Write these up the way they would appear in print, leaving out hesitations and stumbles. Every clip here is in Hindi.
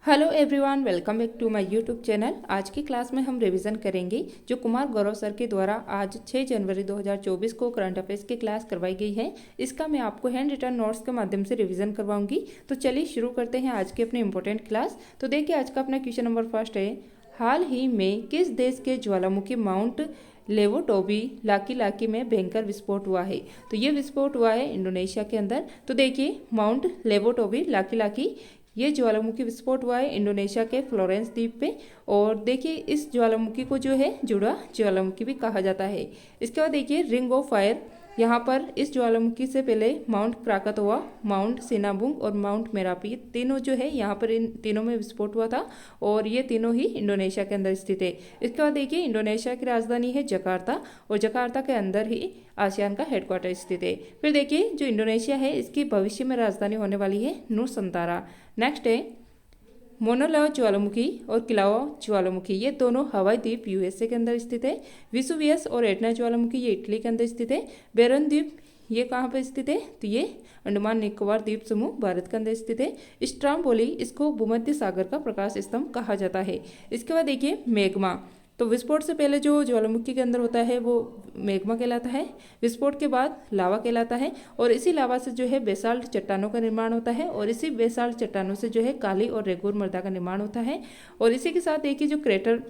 Hello everyone, welcome back to my YouTube channel. आज की क्लास में हम रिवीजन करेंगे जो कुमार गौरव सर के द्वारा आज 6 जनवरी 2024 को करंट अफेयर्स की क्लास करवाई गई है। इसका मैं आपको हैंड रिटन नोट्स के माध्यम से रिवीजन करवाऊंगी। तो चलिए शुरू करते हैं आज की अपनी इंपॉर्टेंट क्लास। तो देखिए आज का अपना क्वेश्चन नंबर फर्स्ट है, हाल ही में किस देश के ज्वालामुखी माउंट लेवोटोबी लाकी लाकी में भयंकर विस्फोट हुआ है? तो ये विस्फोट हुआ है इंडोनेशिया के अंदर। तो देखिए माउंट लेवोटोबी लाकी लाकी ये ज्वालामुखी विस्फोट हुआ है इंडोनेशिया के फ्लोरेंस द्वीप पे। और देखिए इस ज्वालामुखी को जो है जुड़ा ज्वालामुखी भी कहा जाता है। इसके बाद देखिए रिंग ऑफ फायर, यहाँ पर इस ज्वालामुखी से पहले माउंट क्राकातोआ, माउंट सिनाबुंग और माउंट मेरापी तीनों जो है यहाँ पर इन तीनों में विस्फोट हुआ था और ये तीनों ही इंडोनेशिया के अंदर स्थित है। इसके बाद देखिए इंडोनेशिया की राजधानी है जकार्ता और जकार्ता के अंदर ही आसियान का हेडक्वार्टर स्थित है। फिर देखिए जो इंडोनेशिया है इसकी भविष्य में राजधानी होने वाली है नुसंतारा। नेक्स्ट है मोनालाव ज्वालामुखी और किलावा ज्वालामुखी, ये दोनों हवाई द्वीप यूएसए के अंदर स्थित है। विसुवियस और एटना ज्वालामुखी ये इटली के अंदर स्थित है। बेरन द्वीप ये कहाँ पर स्थित है? तो ये अंडमान निकोबार द्वीप समूह भारत के अंदर स्थित है। स्ट्राम्बोली इसको भूमध्य सागर का प्रकाश स्तंभ कहा जाता है। इसके बाद देखिए मैग्मा, तो विस्फोट से पहले जो ज्वालामुखी के अंदर होता है वो मैग्मा कहलाता है, विस्फोट के बाद लावा कहलाता है और इसी लावा से जो है बेसाल्ट चट्टानों का निर्माण होता है और इसी बेसाल्ट चट्टानों से जो है काली और रेगुर मृदा का निर्माण होता है। और इसी के साथ देखिए जो क्रेटर,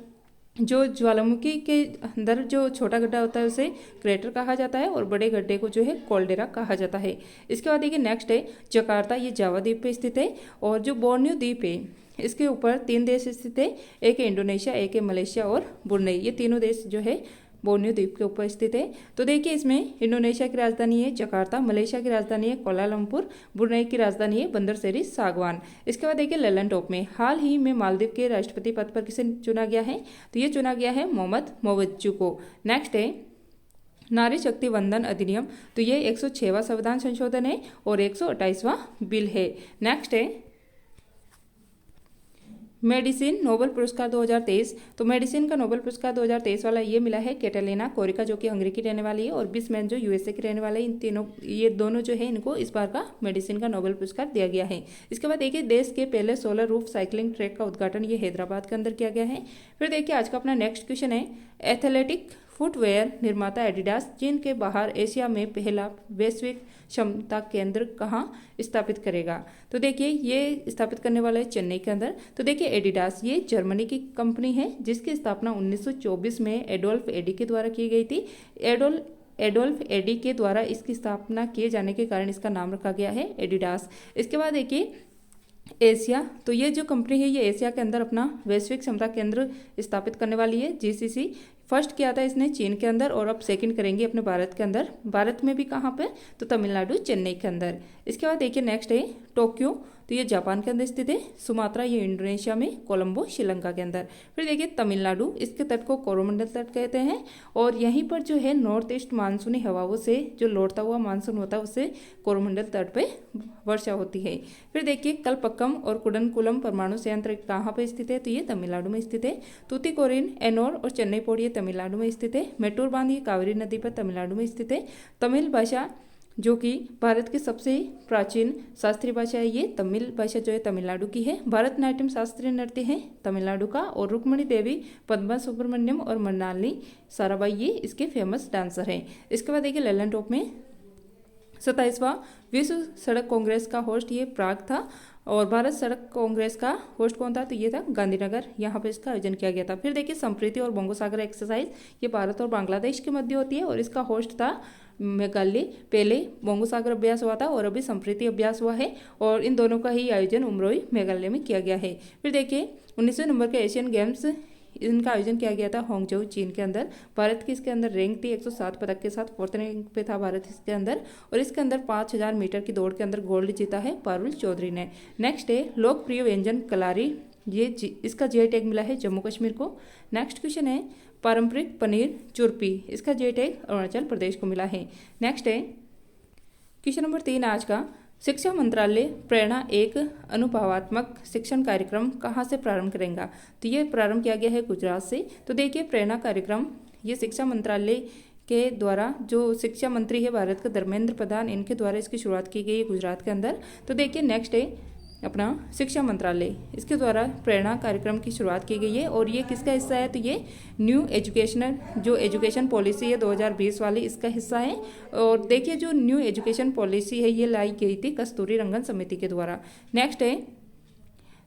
जो ज्वालामुखी के अंदर जो छोटा गड्ढा होता है उसे क्रेटर कहा जाता है और बड़े गड्ढे को जो है कोल्डेरा कहा जाता है। इसके बाद देखिए नेक्स्ट है जकार्ता, ये जावा द्वीप पे स्थित है। और जो बोर्नियो द्वीप है इसके ऊपर 3 देश स्थित है, एक है इंडोनेशिया, एक है मलेशिया और ब्रुनेई, ये तीनों देश जो है बोर्नियो द्वीप के ऊपर स्थित है। तो देखिए इसमें इंडोनेशिया की राजधानी है जकार्ता, मलेशिया की राजधानी है कोलालमपुर, ब्रुनेई की राजधानी है बंदर सेरी सागवान। इसके बाद देखिए लैंडटॉप में हाल ही में मालदीव के राष्ट्रपति पद पर किसे चुना गया है? तो ये चुना गया है मोहम्मद मोवज्जू को। नेक्स्ट है नारी शक्ति वंदन अधिनियम, तो ये 106वां संविधान संशोधन है और 128वां बिल है। नेक्स्ट है मेडिसिन नोबेल पुरस्कार 2023, तो मेडिसिन का नोबेल पुरस्कार 2023 वाला ये मिला है कैटालिना कोरिका जो कि हंगरी की रहने वाली है और बिस्मैन जो यूएसए की रहने वाले हैं। इन तीनों ये दोनों जो है इनको इस बार का मेडिसिन का नोबेल पुरस्कार दिया गया है। इसके बाद देखिए देश के पहले सोलर रूफ साइकिलिंग ट्रैक का उद्घाटन ये हैदराबाद के अंदर किया गया है। फिर देखिए आज का अपना नेक्स्ट क्वेश्चन है, एथलेटिक फुटवेयर निर्माता एडिडास चीन के बाहर एशिया में पहला वैश्विक क्षमता केंद्र कहाँ स्थापित करेगा? तो देखिए ये स्थापित करने वाला है चेन्नई के अंदर। तो देखिए एडिडास ये जर्मनी की कंपनी है जिसकी स्थापना 1924 में एडोल्फ एडी के द्वारा की गई थी। एडोल्फ एडी के द्वारा इसकी स्थापना किए जाने के कारण इसका नाम रखा गया है एडिडास। इसके बाद देखिए एशिया, तो ये जो कंपनी है ये एशिया के अंदर अपना वैश्विक क्षमता केंद्र स्थापित करने वाली है। जीसीसी फर्स्ट किया था इसने चीन के अंदर और अब सेकंड करेंगे अपने भारत के अंदर। भारत में भी कहाँ पे? तो तमिलनाडु चेन्नई के अंदर। इसके बाद देखिए नेक्स्ट है टोक्यो, तो ये जापान के अंदर स्थित है। सुमात्रा ये इंडोनेशिया में, कोलंबो श्रीलंका के अंदर। फिर देखिए तमिलनाडु, इसके तट को कोरोमंडल तट कहते हैं और यहीं पर जो है नॉर्थ ईस्ट मानसूनी हवाओं से जो लौटता हुआ मानसून होता है उससे कोरोमंडल तट पे वर्षा होती है। फिर देखिए कलपक्कम और कुडनकुलम परमाणु संयंत्र कहाँ पे स्थित है? तो ये तमिलनाडु में स्थित है। तूतीकोरिन, एनोर और चेन्नई पोर्ट ये तमिलनाडु में स्थित है। मेट्टूर बांध ये कावेरी नदी पर तमिलनाडु में स्थित है। तमिल भाषा जो कि भारत की सबसे प्राचीन शास्त्रीय भाषा है, ये तमिल भाषा जो है तमिलनाडु की है। भरतनाट्यम शास्त्रीय नृत्य है तमिलनाडु का और रुक्मणी देवी, पद्मा सुब्रमण्यम और मृणालिनी साराभाई ये इसके फेमस डांसर हैं। इसके बाद देखिए लैंडटॉप में 27वां विश्व सड़क कांग्रेस का होस्ट ये प्राग था और भारत सड़क कांग्रेस का होस्ट कौन था? तो ये था गांधीनगर, यहाँ पे इसका आयोजन किया गया था। फिर देखिए संप्रीति और बंगोसागर एक्सरसाइज ये भारत और बांग्लादेश के मध्य होती है और इसका होस्ट था मेघालय। पहले बंगोसागर अभ्यास हुआ था और अभी संप्रीति अभ्यास हुआ है और इन दोनों का ही आयोजन उमरोई मेघालय में किया गया है। फिर देखिए 19वें नंबर के एशियन गेम्स इनका आयोजन किया गया था होंगझोउ चीन के अंदर। भारत की इसके अंदर रैंक थी 107 पदक के साथ, 4th रैंक पे था भारत इसके अंदर और इसके अंदर 5000 मीटर की दौड़ के अंदर गोल्ड जीता है पारुल चौधरी ने। नेक्स्ट है लोकप्रिय व्यंजन कलारी, ये इसका जीआई टैग मिला है जम्मू कश्मीर को। नेक्स्ट क्वेश्चन है पारंपरिक पनीर चुरपी, इसका जीआई टैग अरुणाचल प्रदेश को मिला है। नेक्स्ट है क्वेश्चन नंबर 3 आज का, शिक्षा मंत्रालय प्रेरणा एक अनुभवात्मक शिक्षण कार्यक्रम कहाँ से प्रारंभ करेगा? तो ये प्रारंभ किया गया है गुजरात से। तो देखिए प्रेरणा कार्यक्रम ये शिक्षा मंत्रालय के द्वारा, जो शिक्षा मंत्री है भारत के धर्मेंद्र प्रधान, इनके द्वारा इसकी शुरुआत की गई है गुजरात के अंदर। तो देखिए नेक्स्ट है अपना शिक्षा मंत्रालय इसके द्वारा प्रेरणा कार्यक्रम की शुरुआत की गई है और ये किसका हिस्सा है, तो ये न्यू एजुकेशनल जो एजुकेशन पॉलिसी है 2020 वाली, इसका हिस्सा है। और देखिए जो न्यू एजुकेशन पॉलिसी है ये लाई गई थी कस्तूरी रंगन समिति के द्वारा। नेक्स्ट है,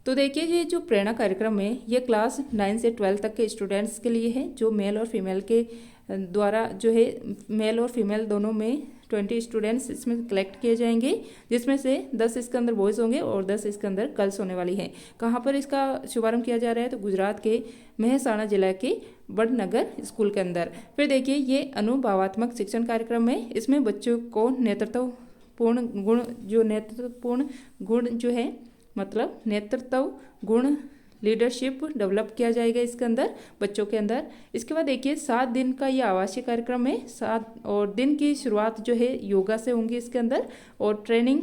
तो देखिए ये जो प्रेरणा कार्यक्रम है ये क्लास 9 से 12 तक के स्टूडेंट्स के लिए है, जो मेल और फीमेल के द्वारा जो है मेल और फीमेल दोनों में 20 स्टूडेंट्स इसमें कलेक्ट किए जाएंगे, जिसमें से 10 इसके अंदर बॉयज़ होंगे और 10 इसके अंदर गर्ल्स होने वाली है। कहाँ पर इसका शुभारंभ किया जा रहा है, तो गुजरात के मेहसाणा जिला के वडनगर स्कूल के अंदर। फिर देखिए ये अनुभवात्मक शिक्षण कार्यक्रम है, इसमें बच्चों को नेतृत्वपूर्ण गुण जो है मतलब नेतृत्व गुण लीडरशिप डेवलप किया जाएगा इसके अंदर बच्चों के अंदर। इसके बाद देखिए 7 दिन का ये आवासीय कार्यक्रम है, 7 और दिन की शुरुआत जो है योगा से होंगी इसके अंदर और ट्रेनिंग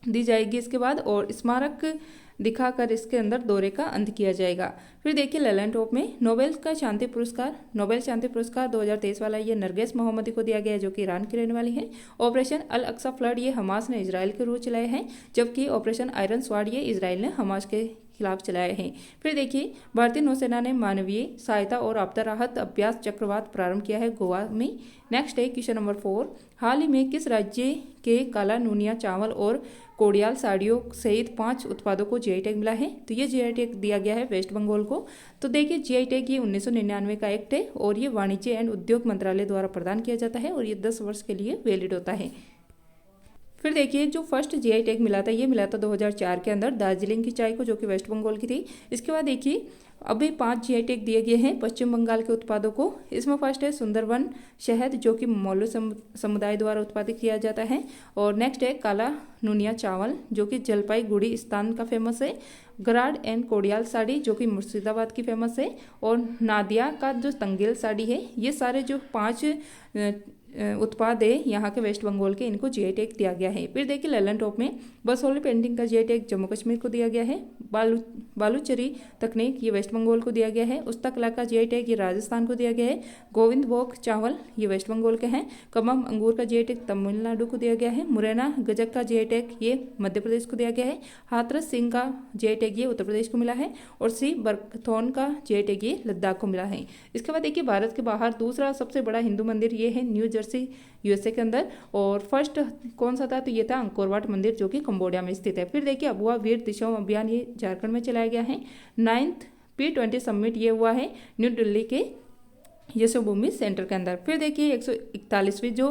दी जाएगी इसके बाद, और स्मारक दिखाकर इसके अंदर दौरे का अंत किया जाएगा। फिर देखिए ललन टॉप में नोबेल शांति पुरस्कार 2023 वाला ये नरगिस मोहम्मदी को दिया गया है, जो कि ईरान की रहने वाली है। ऑपरेशन अल अक्सा फ्लड ये हमास ने इजराइल के रूप चलाए हैं, जबकि ऑपरेशन आयरन स्वॉर्ड ये इजराइल ने हमास के खिलाफ चलाए हैं। फिर देखिए भारतीय नौसेना ने मानवीय सहायता और आपदा राहत अभ्यास चक्रवात प्रारंभ किया है गोवा में। नेक्स्ट है क्वेश्चन नंबर 4, हाल ही में किस राज्य के काला नूनिया चावल और कोडियाल साड़ियों सहित 5 उत्पादों को जीआई टैग मिला है, तो ये जीआई टैग दिया गया है वेस्ट बंगाल को। तो देखिए जीआई टैग ये 1999 का एक्ट है और ये वाणिज्य एंड उद्योग मंत्रालय द्वारा प्रदान किया जाता है और ये 10 वर्ष के लिए वैलिड होता है। फिर देखिए जो फर्स्ट जीआई टैग मिला था ये मिला था 2004 के अंदर दार्जिलिंग की चाय को, जो कि वेस्ट बंगाल की थी। इसके बाद देखिए अभी 5 जीआई टैग दिए गए हैं पश्चिम बंगाल के उत्पादों को। इसमें फर्स्ट है सुंदरवन शहद, जो कि मोलो समुदाय द्वारा उत्पादित किया जाता है। और नेक्स्ट है काला नूनिया चावल, जो कि जलपाईगुड़ी स्थान का फेमस है। गराड एंड कोडियाल साड़ी, जो कि मुर्शिदाबाद की फेमस है। और नादिया का जो तंगेल साड़ी है, ये सारे जो 5 उत्पाद है यहाँ के वेस्ट बंगाल के, इनको जीआई टैग दिया गया है। फिर देखिए ललन टॉप में बसोली पेंटिंग का जीआई टैग जम्मू कश्मीर को दिया गया है। बालूचरी तकनीक ये वेस्ट बंगाल को दिया गया है। उस्ता कला का जीआई टैग ये राजस्थान को दिया गया है। गोविंद भोग चावल ये वेस्ट बंगाल के हैं। कमम अंगूर का जीआई टैग तमिलनाडु को दिया गया है। मुरैना गजक का जीआई टैग ये मध्य प्रदेश को दिया गया है। हाथरस सिंह का जीआई टैग ये उत्तर प्रदेश को मिला है। और सी बर्कथॉन का जीआई टैग ये लद्दाख को मिला है। इसके बाद देखिए भारत के बाहर दूसरा सबसे बड़ा हिंदू मंदिर ये है न्यू जर्सी यूएसए के अंदर। और फर्स्ट कौन सा था, तो ये था अंकोरवाट मंदिर, जो कि कंबोडिया में स्थित है। फिर देखिए अबुआ वीर दिशाओं अभियान ये झारखंड में चलाया गया है। 9th P20 समिट ये हुआ है न्यू दिल्ली के यशोभूमि सेंटर के अंदर। फिर देखिए 141वीं जो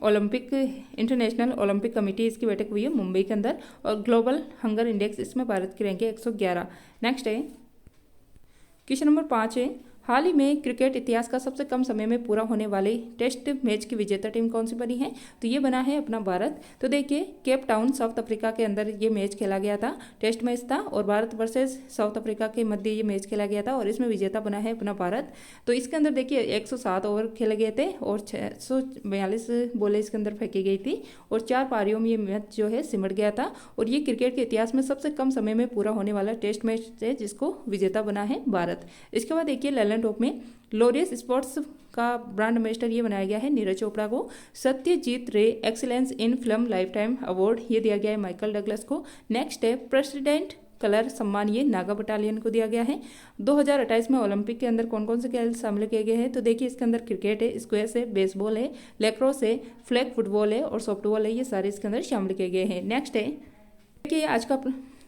ओलंपिक इंटरनेशनल ओलंपिक कमेटी इसकी बैठक हुई है मुंबई के अंदर। और ग्लोबल हंगर इंडेक्स इसमें भारत की रैंक है 111। नेक्स्ट है क्वेश्चन नंबर 5 है, हाल ही में क्रिकेट इतिहास का सबसे कम समय में पूरा होने वाले टेस्ट मैच की विजेता टीम कौन सी बनी है, तो ये बना है अपना भारत। तो देखिए केप टाउन साउथ अफ्रीका के अंदर ये मैच खेला गया था, टेस्ट मैच था और भारत वर्सेस साउथ अफ्रीका के मध्य ये मैच खेला गया था और इसमें विजेता बना है अपना भारत। तो इसके अंदर देखिए 107 ओवर खेले गए थे और 642 बॉलें इसके अंदर फेंकी गई थी और 4 पारियों में ये मैच जो है सिमट गया था। और ये क्रिकेट के इतिहास में सबसे कम समय में पूरा होने वाला टेस्ट मैच है, जिसको विजेता बना है भारत। इसके बाद देखिए ललन टॉप में लॉरियस स्पोर्ट्स का ब्रांड एम्बेसडर ये बनाया गया है नीरज चोपड़ा को। सत्यजीत रे excellence in film life time award ये दिया गया है माइकल डगलस को। नेक्स्ट है प्रेसिडेंट कलर सम्मान ये नागा बटालियन को दिया गया है। 2028 में ओलंपिक के अंदर कौन कौन से खेल शामिल किए गए हैं, तो देखिए इसके अंदर क्रिकेट है, स्क्वैश है, बेसबॉल है, लैक्रोस है, फ्लैग फुटबॉल है और सॉफ्टबॉल है, ये सारे इसके अंदर शामिल किए गए हैं। नेक्स्ट है देखिए आज का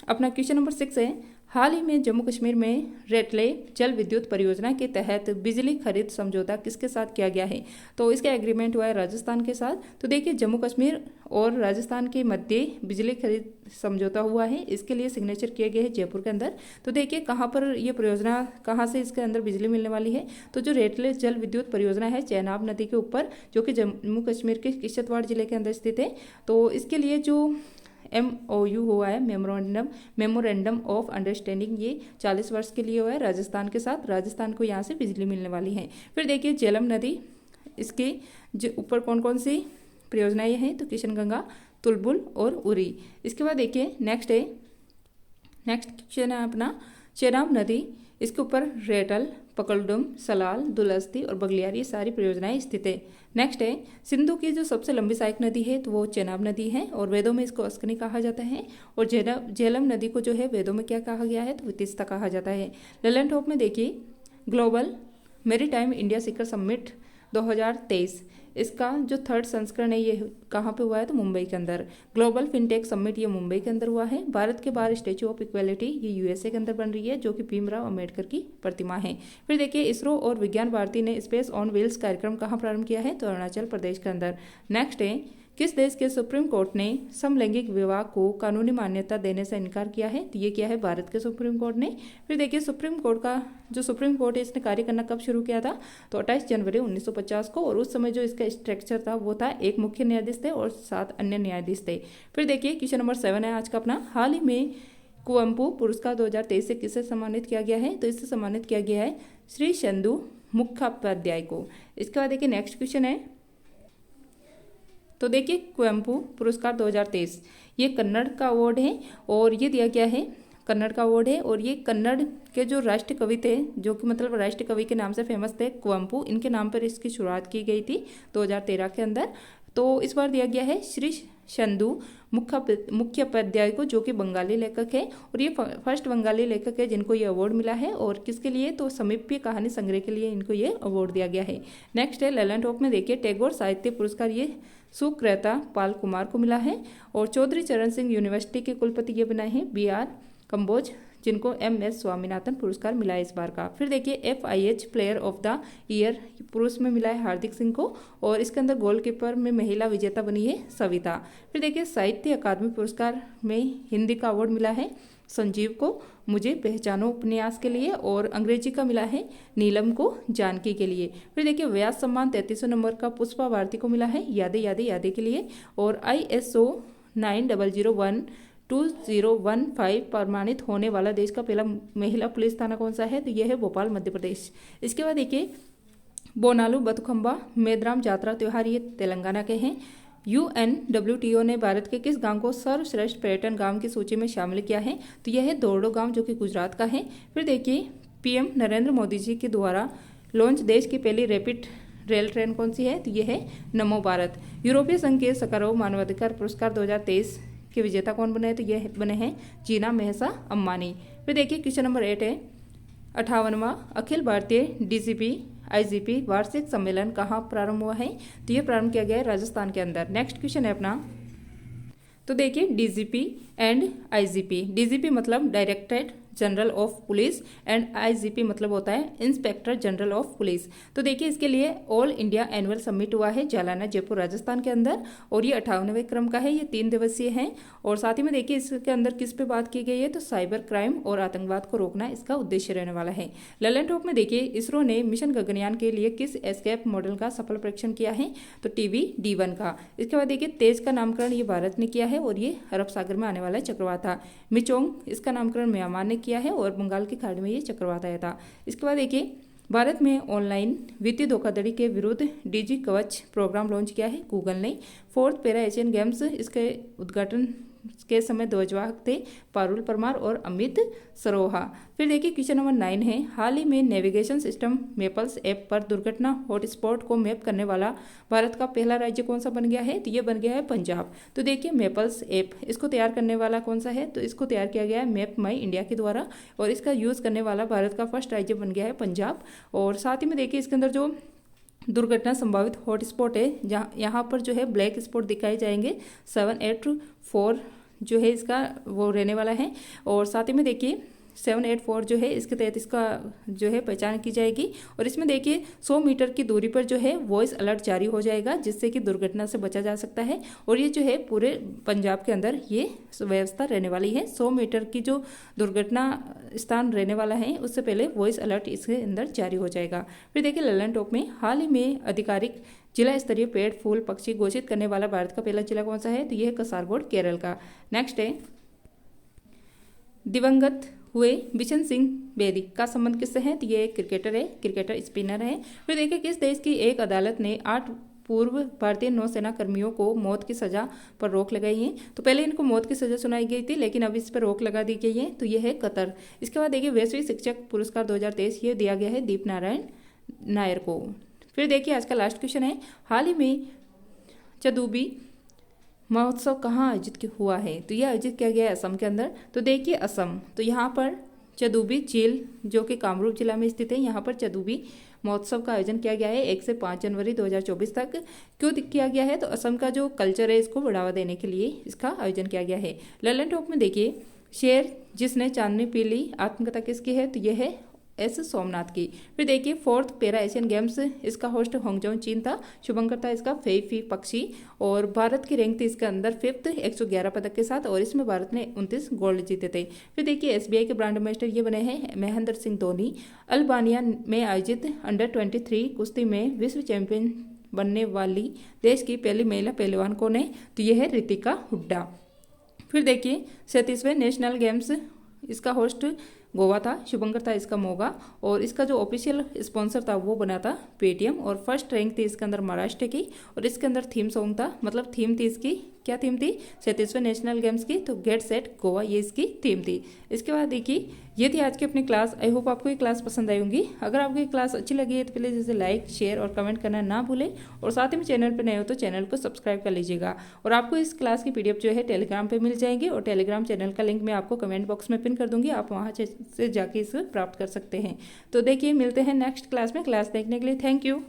अपना क्वेश्चन नंबर 6 है, हाल ही में जम्मू कश्मीर में रेटले जल विद्युत परियोजना के तहत बिजली खरीद समझौता किसके साथ किया गया है, तो इसका एग्रीमेंट हुआ है राजस्थान के साथ। तो देखिए जम्मू कश्मीर और राजस्थान के मध्य बिजली खरीद समझौता हुआ है, इसके लिए सिग्नेचर किए गए हैं जयपुर के अंदर। तो देखिए कहाँ पर ये परियोजना, कहाँ से इसके अंदर बिजली मिलने वाली है, तो जो रेटले जल विद्युत परियोजना है चेनाब नदी के ऊपर, जो कि जम्मू कश्मीर के किश्तवाड़ जिले के अंदर स्थित है। तो इसके लिए जो MOU हुआ है मेमोरेंडम ऑफ अंडरस्टैंडिंग, ये 40 वर्ष के लिए हुआ है राजस्थान के साथ। राजस्थान को यहाँ से बिजली मिलने वाली है। फिर देखिए झेलम नदी, इसके जो ऊपर कौन कौन सी परियोजनाएं हैं, तो किशनगंगा, तुलबुल और उरी। इसके बाद देखिए नेक्स्ट क्वेश्चन है अपना चेनाब नदी इसके ऊपर रेटल, पकलडुम, सलाल, दुलस्ती और बगलियारी, ये सारी परियोजनाएं स्थित है। नेक्स्ट है सिंधु की जो सबसे लंबी सहायक नदी है तो वो चेनाब नदी है और वेदों में इसको अस्कनी कहा जाता है। और झेलम नदी को जो है वेदों में क्या कहा गया है तो वितिस्ता कहा जाता है। ललन टॉप में देखिए ग्लोबल मैरीटाइम इंडिया शिखर समिट 2023, इसका जो थर्ड संस्करण है ये कहाँ पे हुआ है तो मुंबई के अंदर। ग्लोबल फिनटेक समिट ये मुंबई के अंदर हुआ है। भारत के बाहर स्टैच्यू ऑफ इक्वेलिटी ये यूएसए के अंदर बन रही है, जो कि भीमराव अंबेडकर की प्रतिमा है। फिर देखिए इसरो और विज्ञान भारती ने स्पेस ऑन व्हील्स कार्यक्रम कहाँ प्रारंभ किया है तो अरुणाचल प्रदेश के अंदर। नेक्स्ट है किस देश के सुप्रीम कोर्ट ने समलैंगिक विवाह को कानूनी मान्यता देने से इनकार किया है तो ये क्या है भारत के सुप्रीम कोर्ट ने। फिर देखिए सुप्रीम कोर्ट है इसने कार्य करना कब शुरू किया था तो 28 जनवरी 1950 को। और उस समय जो इसका स्ट्रक्चर था वो था एक मुख्य न्यायाधीश थे और 7 अन्य न्यायाधीश थे। फिर देखिए क्वेश्चन नंबर 7 है आज का अपना, हाल ही में कुवेंपु पुरस्कार 2023 से किसे सम्मानित किया गया है तो इससे सम्मानित किया गया है श्री शंदु मुखोपाध्याय को। इसके बाद देखिए नेक्स्ट क्वेश्चन है, तो देखिए कुवेंपु पुरस्कार 2023 ये कन्नड़ का अवार्ड है और ये दिया गया है कन्नड़ का अवार्ड है। और ये कन्नड़ के जो राष्ट्र कवि थे, जो कि मतलब राष्ट्र कवि के नाम से फेमस थे कुवेंपु, इनके नाम पर इसकी शुरुआत की गई थी 2013 के अंदर। तो इस बार दिया गया है श्री शंदु मुखोपाध्याय को, जो कि बंगाली लेखक है और ये फर्स्ट बंगाली लेखक है जिनको ये अवार्ड मिला है। और किसके लिए तो समीप्य कहानी संग्रह के लिए इनको ये अवार्ड दिया गया है। नेक्स्ट है ललन टॉप में देखिए टैगोर साहित्य पुरस्कार ये सुकृता पाल कुमार को मिला है। और चौधरी चरण सिंह यूनिवर्सिटी के कुलपति ये बनाए हैं BR कंबोज, जिनको MS स्वामीनाथन पुरस्कार मिला है इस बार का। फिर देखिए FIH player of the year पुरुष में मिला है हार्दिक सिंह को और इसके अंदर गोलकीपर में महिला विजेता बनी है सविता। फिर देखिए साहित्य अकादमी पुरस्कार में हिंदी का अवार्ड मिला है संजीव को मुझे पहचानो उपन्यास के लिए और अंग्रेजी का मिला है नीलम को जानकी के लिए। फिर देखिए व्यास सम्मान 3300 नंबर का पुष्पा भारती को मिला है यादें यादें यादें के लिए। और ISO 9001-2015 प्रमाणित होने वाला देश का पहला महिला पुलिस थाना कौन सा है तो यह है भोपाल मध्य प्रदेश। इसके बाद देखिए बोनालू बतुखम्बा मेदराम जात्रा त्योहार ये तेलंगाना के हैं। UNWTO ने भारत के किस गांव को सर्वश्रेष्ठ पर्यटन गांव की सूची में शामिल किया है तो यह है दोरडो गांव, जो कि गुजरात का है। फिर देखिए PM नरेंद्र मोदी जी के द्वारा लॉन्च देश की पहली रैपिड रेल ट्रेन कौन सी है तो यह है नमो भारत। यूरोपीय संघ के सकारोव मानवाधिकार पुरस्कार 2023 के विजेता कौन बने तो यह बने हैं जीना मेहसा अम्बानी। फिर देखिए क्वेश्चन नंबर 8 है 58वां अखिल भारतीय DGP IGP वार्षिक सम्मेलन कहाँ प्रारंभ हुआ है तो ये प्रारंभ किया गया है राजस्थान के अंदर। नेक्स्ट क्वेश्चन है अपना, तो देखिए DGP एंड IGP, DGP मतलब directorate general of police and IGP मतलब होता है इंस्पेक्टर जनरल ऑफ पुलिस। तो देखिए इसके लिए ऑल इंडिया एनुअल समिट हुआ है जालाना जयपुर राजस्थान के अंदर और ये 58वें क्रम का है, ये 3 दिवसीय है। और साथ ही में देखिए इसके अंदर किस पे बात की गई है तो साइबर क्राइम और आतंकवाद को रोकना इसका उद्देश्य रहने वाला है। ललन टॉप में देखिए इसरो ने मिशन गगनयान के लिए किस एस्केप मॉडल का सफल परीक्षण किया है तो TVD-1 का। इसके बाद देखिए तेज का नामकरण ये भारत ने किया है और ये अरब सागर में आने वाला चक्रवात था। मिचोंग इसका नामकरण म्यांमार ने किया है और बंगाल की खाड़ी में ये चक्रवात आया था। इसके बाद देखिए भारत में ऑनलाइन वित्तीय धोखाधड़ी के विरुद्ध DG कवच प्रोग्राम लॉन्च किया है गूगल ने। 4th पैरा एशियन गेम्स इसके उद्घाटन के समय ध्वजवाहक थे पारुल परमार और अमित सरोहा। फिर देखिए क्वेश्चन नंबर 9 है हाल ही में नेविगेशन सिस्टम मेपल्स ऐप पर दुर्घटना हॉटस्पॉट को मैप करने वाला भारत का पहला राज्य कौन सा बन गया है तो ये बन गया है पंजाब। तो देखिए मेपल्स ऐप इसको तैयार करने वाला कौन सा है तो इसको तैयार किया गया है मैप माई इंडिया के द्वारा और इसका यूज करने वाला भारत का फर्स्ट राज्य बन गया है पंजाब। और साथ ही में देखिए इसके अंदर जो दुर्घटना संभावित हॉटस्पॉट है जहाँ यहाँ पर जो है ब्लैक स्पॉट दिखाए जाएंगे 784 जो है इसका वो रहने वाला है। और साथ ही में देखिए 784 जो है इसके तहत इसका जो है पहचान की जाएगी और इसमें देखिए 100 मीटर की दूरी पर जो है वॉइस अलर्ट जारी हो जाएगा जिससे कि दुर्घटना से बचा जा सकता है। और ये जो है पूरे पंजाब के अंदर ये व्यवस्था रहने वाली है। 100 मीटर की जो दुर्घटना स्थान रहने वाला है उससे पहले वॉइस अलर्ट इसके अंदर जारी हो जाएगा। फिर देखिए ललन टॉप में हाल ही में आधिकारिक जिला स्तरीय पेड़ फूल पक्षी घोषित करने वाला भारत का पहला जिला कौन सा है तो यह है कासरगोड केरल का। नेक्स्ट है दिवंगत हुए बिशन सिंह बेदी का संबंध किससे है तो ये एक क्रिकेटर है, क्रिकेटर स्पिनर है। फिर देखिए किस देश की एक अदालत ने 8 पूर्व भारतीय नौसेना कर्मियों को मौत की सजा पर रोक लगाई है। तो पहले इनको मौत की सजा सुनाई गई थी, लेकिन अब इस पर रोक लगा दी गई है। तो यह है कतर। इसके बाद देखिए वैश्विक शिक्षक पुरस्कार 2023 ये दिया गया है दीप नारायण नायर को। फिर देखिए आज का लास्ट क्वेश्चन है, हाल ही में चदुबी महोत्सव कहाँ आयोजित हुआ है? तो यह आयोजित किया गया है असम के अंदर। तो देखिए असम, तो यहाँ पर चदुबी झील जो कि कामरूप जिला में स्थित है, यहाँ पर चदुबी महोत्सव का आयोजन किया गया है 1 से 5 जनवरी 2024 तक। क्यों किया गया है? तो असम का जो कल्चर है इसको बढ़ावा देने के लिए इसका आयोजन किया गया है। ललन टॉप में देखिए शेर जिसने चांदनी पी ली आत्मकथा किसकी है? तो यह है एस सोमनाथ की। फिर देखिए 4th पैरा एशियन गेम्स, इसका होस्ट हांगझो चीन था। शुभंकर था इसका फेई फी पक्षी, और भारत की रैंक थी इसके अंदर 5th 111 पदक के साथ, और इसमें भारत ने 29 गोल्ड जीते थे। फिर देखिए SBI के ब्रांड एम्बेसडर ये बने हैं महेंद्र सिंह धोनी। अल्बानिया में आयोजित अंडर 23 कुश्ती में विश्व चैंपियन बनने वाली देश की पहली महिला पहलवान कौन है? तो यह है रितिका हुड्डा। फिर देखिए 37वें नेशनल गेम्स, इसका होस्ट गोवा था, शुभंकर था इसका मोगा, और इसका जो ऑफिशियल स्पॉन्सर था वो बना था पेटीएम, और फर्स्ट रैंक थी इसके अंदर महाराष्ट्र की, और इसके अंदर थीम सॉन्ग था, मतलब थीम थी इसकी, क्या थीम थी? 37वें नेशनल गेम्स की, तो गेट सेट गोवा ये इसकी थीम थी। इसके बाद देखिए ये थी आज की अपनी क्लास। आई होप आपको ये क्लास पसंद आई होंगी। अगर आपको ये क्लास अच्छी लगी है तो प्लीज़ इसे लाइक शेयर और कमेंट करना ना भूलें, और साथ ही में चैनल पर नए हो तो चैनल को सब्सक्राइब कर लीजिएगा। और आपको इस क्लास की PDF जो है टेलीग्राम पे मिल जाएगी, और टेलीग्राम चैनल का लिंक मैं आपको कमेंट बॉक्स में पिन कर दूंगी, आप वहाँ से जाके इसे प्राप्त कर सकते हैं। तो देखिए मिलते हैं नेक्स्ट क्लास में। क्लास देखने के लिए थैंक यू।